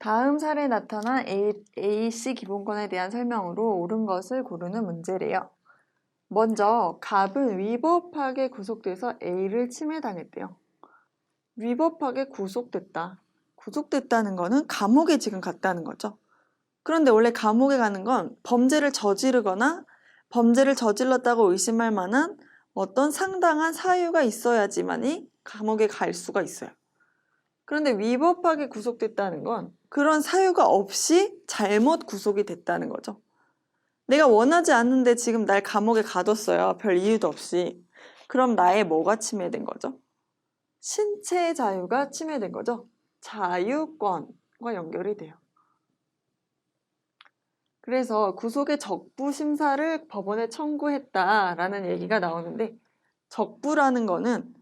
다음 사례에 나타난 AC 기본권에 대한 설명으로 옳은 것을 고르는 문제래요. 먼저 갑은 위법하게 구속돼서 A를 침해당했대요. 위법하게 구속됐다. 구속됐다는 거는 감옥에 지금 갔다는 거죠. 그런데 원래 감옥에 가는 건 범죄를 저지르거나 범죄를 저질렀다고 의심할 만한 어떤 상당한 사유가 있어야지만이 감옥에 갈 수가 있어요. 그런데 위법하게 구속됐다는 건 그런 사유가 없이 잘못 구속이 됐다는 거죠. 내가 원하지 않는데 지금 날 감옥에 가뒀어요. 별 이유도 없이. 그럼 나의 뭐가 침해된 거죠? 신체의 자유가 침해된 거죠. 자유권과 연결이 돼요. 그래서 구속의 적부 심사를 법원에 청구했다라는 얘기가 나오는데 적부라는 거는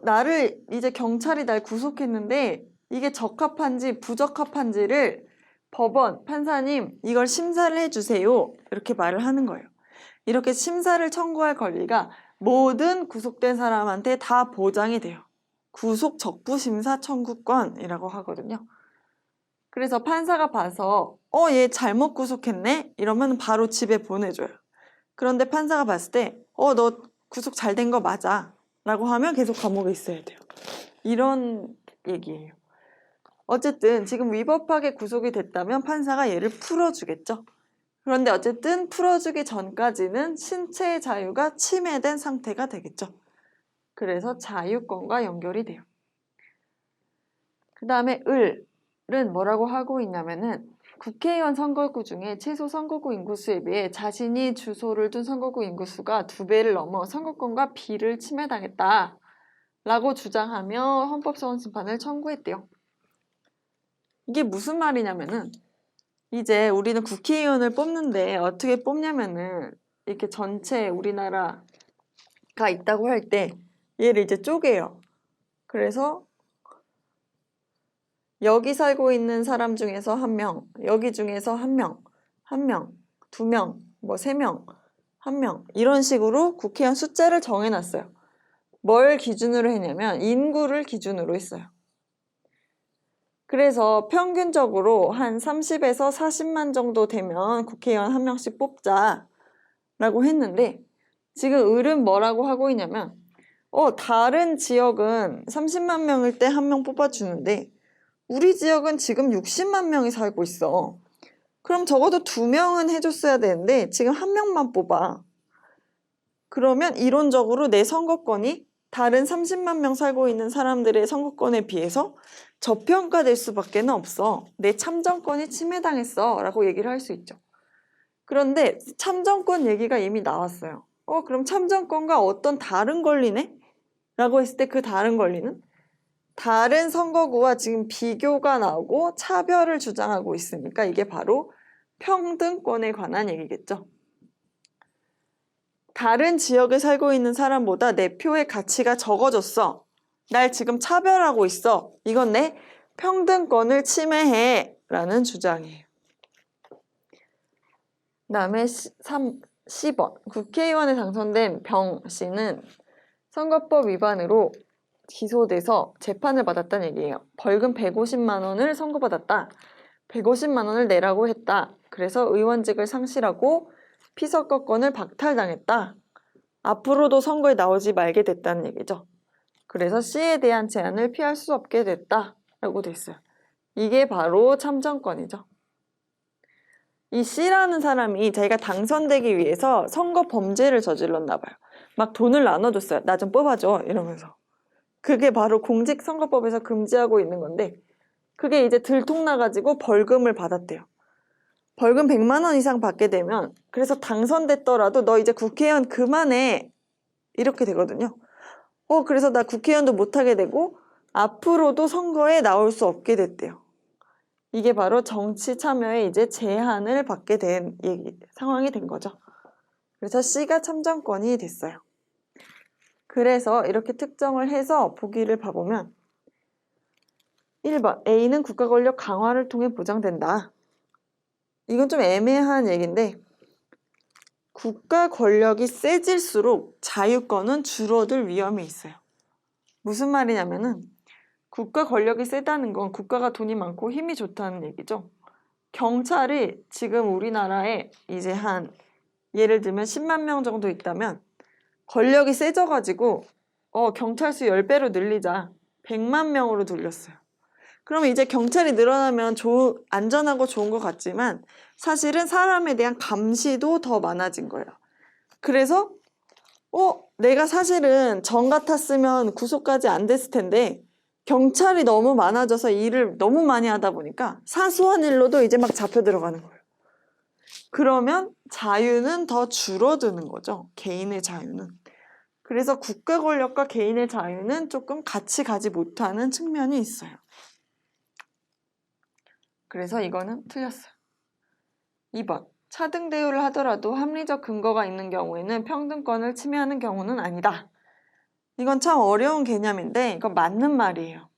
나를 이제 경찰이 날 구속했는데 이게 적합한지 부적합한지를 법원, 판사님 이걸 심사를 해주세요. 이렇게 말을 하는 거예요. 이렇게 심사를 청구할 권리가 모든 구속된 사람한테 다 보장이 돼요. 구속 적부 심사 청구권이라고 하거든요. 그래서 판사가 봐서 얘 잘못 구속했네? 이러면 바로 집에 보내줘요. 그런데 판사가 봤을 때 너 구속 잘 된 거 맞아 라고 하면 계속 감옥에 있어야 돼요. 이런 얘기예요. 어쨌든 지금 위법하게 구속이 됐다면 판사가 얘를 풀어주겠죠. 그런데 어쨌든 풀어주기 전까지는 신체의 자유가 침해된 상태가 되겠죠. 그래서 자유권과 연결이 돼요. 그 다음에 을은 뭐라고 하고 있냐면은 국회의원 선거구 중에 최소 선거구 인구수에 비해 자신이 주소를 둔 선거구 인구수가 2배를 넘어 선거권과 비를 침해당했다 라고 주장하며 헌법소원 심판을 청구했대요. 이게 무슨 말이냐면은 이제 우리는 국회의원을 뽑는데 어떻게 뽑냐면은 이렇게 전체 우리나라가 있다고 할 때 얘를 이제 쪼개요. 그래서 여기 살고 있는 사람 중에서 1명, 여기 중에서 1명, 1명, 2명, 3명, 1명 이런 식으로 국회의원 숫자를 정해놨어요. 뭘 기준으로 했냐면 인구를 기준으로 했어요. 그래서 평균적으로 한 30에서 40만 정도 되면 국회의원 1명씩 뽑자라고 했는데 지금 을은 뭐라고 하고 있냐면 다른 지역은 30만 명일 때 1명 뽑아주는데 우리 지역은 지금 60만 명이 살고 있어. 그럼 적어도 2명은 해줬어야 되는데 지금 1명만 뽑아. 그러면 이론적으로 내 선거권이 다른 30만 명 살고 있는 사람들의 선거권에 비해서 저평가될 수밖에 없어. 내 참정권이 침해당했어 라고 얘기를 할 수 있죠. 그런데 참정권 얘기가 이미 나왔어요. 그럼 참정권과 어떤 다른 권리네? 라고 했을 때 그 다른 권리는 다른 선거구와 지금 비교가 나오고 차별을 주장하고 있으니까 이게 바로 평등권에 관한 얘기겠죠. 다른 지역에 살고 있는 사람보다 내 표의 가치가 적어졌어. 날 지금 차별하고 있어. 이건 내 평등권을 침해해 라는 주장이에요. 그 다음에 10번 국회의원에 당선된 병 씨는 선거법 위반으로 기소돼서 재판을 받았다는 얘기예요. 벌금 150만 원을 선고받았다. 150만 원을 내라고 했다. 그래서 의원직을 상실하고 피선거권을 박탈당했다. 앞으로도 선거에 나오지 말게 됐다는 얘기죠. 그래서 C에 대한 제한을 피할 수 없게 됐다 라고 됐어요. 이게 바로 참정권이죠. 이 C라는 사람이 자기가 당선되기 위해서 선거 범죄를 저질렀나 봐요. 막 돈을 나눠줬어요. 나 좀 뽑아줘 이러면서. 그게 바로 공직선거법에서 금지하고 있는 건데 그게 이제 들통나가지고 벌금을 받았대요. 벌금 100만 원 이상 받게 되면 그래서 당선됐더라도 너 이제 국회의원 그만해 이렇게 되거든요. 그래서 나 국회의원도 못하게 되고 앞으로도 선거에 나올 수 없게 됐대요. 이게 바로 정치 참여에 이제 제한을 받게 된 상황이 된 거죠. 그래서 C가 참정권이 됐어요. 그래서 이렇게 특정을 해서 보기를 봐보면 1번 A는 국가 권력 강화를 통해 보장된다. 이건 좀 애매한 얘기인데 국가 권력이 세질수록 자유권은 줄어들 위험이 있어요. 무슨 말이냐면은 국가 권력이 세다는 건 국가가 돈이 많고 힘이 좋다는 얘기죠. 경찰이 지금 우리나라에 이제 예를 들면 10만 명 정도 있다면 권력이 세져가지고 경찰 수 10배로 늘리자 100만 명으로 늘렸어요. 그러면 이제 경찰이 늘어나면 안전하고 좋은 것 같지만 사실은 사람에 대한 감시도 더 많아진 거예요. 그래서 내가 사실은 전 같았으면 구속까지 안 됐을 텐데 경찰이 너무 많아져서 일을 너무 많이 하다 보니까 사소한 일로도 이제 막 잡혀 들어가는 거예요. 그러면 자유는 더 줄어드는 거죠. 개인의 자유는. 그래서 국가 권력과 개인의 자유는 조금 같이 가지 못하는 측면이 있어요. 그래서 이거는 틀렸어요. 2번. 차등 대우를 하더라도 합리적 근거가 있는 경우에는 평등권을 침해하는 경우는 아니다. 이건 참 어려운 개념인데 이건 맞는 말이에요.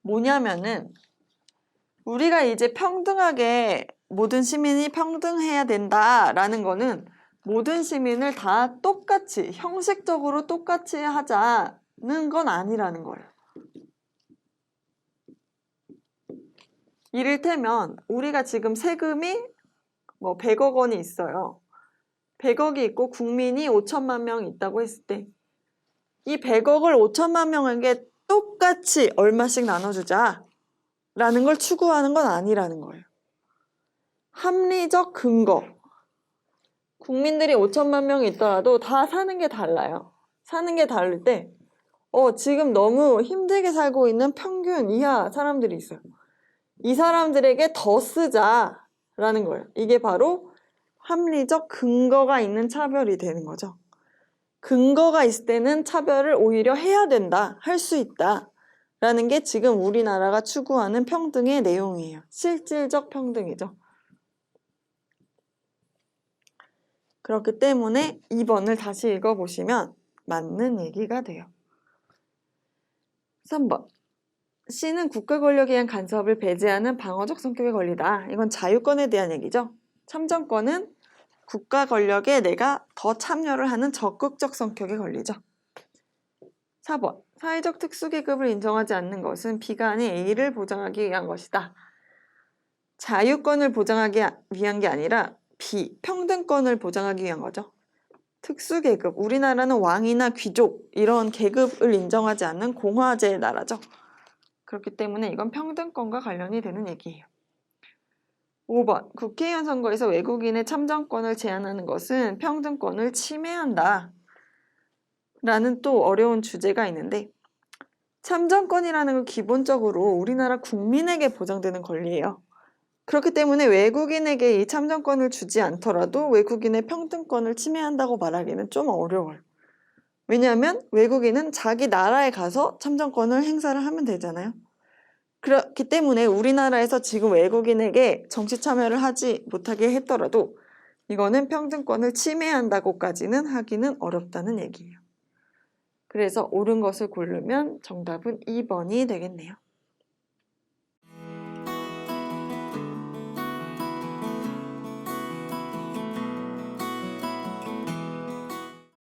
뭐냐면은 우리가 이제 평등하게 모든 시민이 평등해야 된다라는 거는 모든 시민을 다 똑같이 형식적으로 똑같이 하자는 건 아니라는 거예요. 이를테면 우리가 지금 세금이 100억 원이 있어요. 100억이 있고 국민이 5천만 명이 있다고 했을 때 이 100억을 5천만 명에게 똑같이 얼마씩 나눠주자 라는 걸 추구하는 건 아니라는 거예요. 합리적 근거. 국민들이 5천만 명이 있더라도 다 사는 게 달라요. 사는 게 다를 때 지금 너무 힘들게 살고 있는 평균 이하 사람들이 있어요. 이 사람들에게 더 쓰자라는 거예요. 이게 바로 합리적 근거가 있는 차별이 되는 거죠. 근거가 있을 때는 차별을 오히려 해야 된다, 할 수 있다 라는 게 지금 우리나라가 추구하는 평등의 내용이에요. 실질적 평등이죠. 그렇기 때문에 2번을 다시 읽어보시면 맞는 얘기가 돼요. 3번. C는 국가 권력에 의한 간섭을 배제하는 방어적 성격의 권리다. 이건 자유권에 대한 얘기죠. 참정권은 국가 권력에 내가 더 참여를 하는 적극적 성격의 권리죠. 4번. 사회적 특수계급을 인정하지 않는 것은 B가 아닌 A를 보장하기 위한 것이다. 자유권을 보장하기 위한 게 아니라 B, 평등권을 보장하기 위한 거죠. 특수계급, 우리나라는 왕이나 귀족 이런 계급을 인정하지 않는 공화제의 나라죠. 그렇기 때문에 이건 평등권과 관련이 되는 얘기예요. 5번. 국회의원 선거에서 외국인의 참정권을 제한하는 것은 평등권을 침해한다. 라는 또 어려운 주제가 있는데 참정권이라는 건 기본적으로 우리나라 국민에게 보장되는 권리예요. 그렇기 때문에 외국인에게 이 참정권을 주지 않더라도 외국인의 평등권을 침해한다고 말하기는 좀 어려워요. 왜냐하면 외국인은 자기 나라에 가서 참정권을 행사를 하면 되잖아요. 그렇기 때문에 우리나라에서 지금 외국인에게 정치 참여를 하지 못하게 했더라도 이거는 평등권을 침해한다고까지는 하기는 어렵다는 얘기예요. 그래서 옳은 것을 고르면 정답은 2번이 되겠네요.